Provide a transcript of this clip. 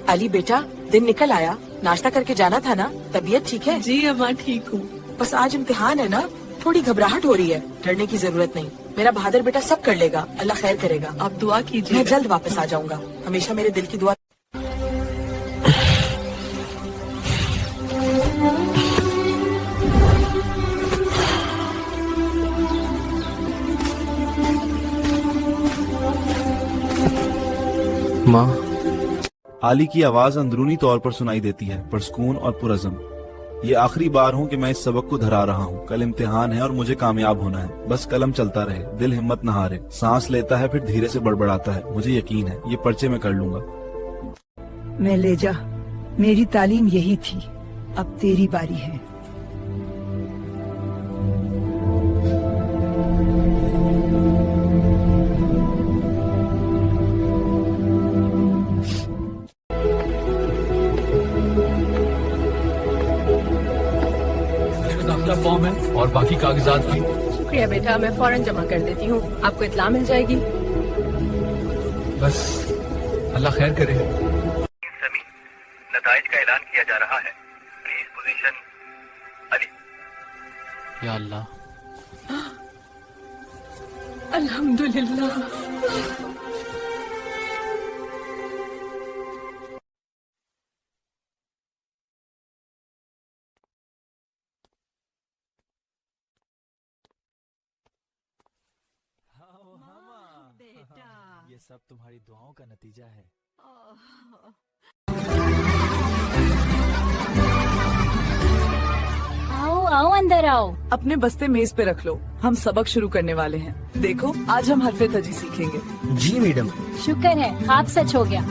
अली बेटा, दिन निकल आया, नाश्ता करके जाना था ना? तबीयत ठीक है? जी अम्मा ठीक हूँ। बस आज इम्तिहान है ना, थोड़ी घबराहट हो रही है। डरने की जरूरत नहीं, मेरा बहादुर बेटा सब कर लेगा, अल्लाह खैर करेगा। आप दुआ कीजिए। मैं जल्द वापस आ जाऊंगा, हमेशा मेरे दिल की दुआ। माँ। आली की आवाज अंदरूनी तौर पर सुनाई देती है, पुरस्कून और पुरअज़म। ये आखिरी बार हूँ कि मैं इस सबक को धरा रहा हूँ। कल इम्तिहान है और मुझे कामयाब होना है। बस कलम चलता रहे, दिल हिम्मत न हारे। सांस लेता है फिर धीरे से बड़बड़ाता है। मुझे यकीन है ये पर्चे में कर लूंगा। मैं ले जा, मेरी तालीम यही थी, अब तेरी बारी है। फॉर्म है और बाकी कागजात भी। शुक्रिया बेटा, मैं फौरन जमा कर देती हूँ, आपको इत्ला मिल जाएगी। बस अल्लाह खैर करे। सभी नताइज का ऐलान किया जा रहा है। Please position Ali. या अल्लाह, अल्हम्दुलिल्लाह। ये सब तुम्हारी दुआओं का नतीजा है। आओ आओ अंदर आओ। अपने बस्ते मेज पे रख लो, हम सबक शुरू करने वाले हैं। देखो आज हम हरफे तजी सीखेंगे। जी मैडम। शुक्र है ख्वाब सच हो गया।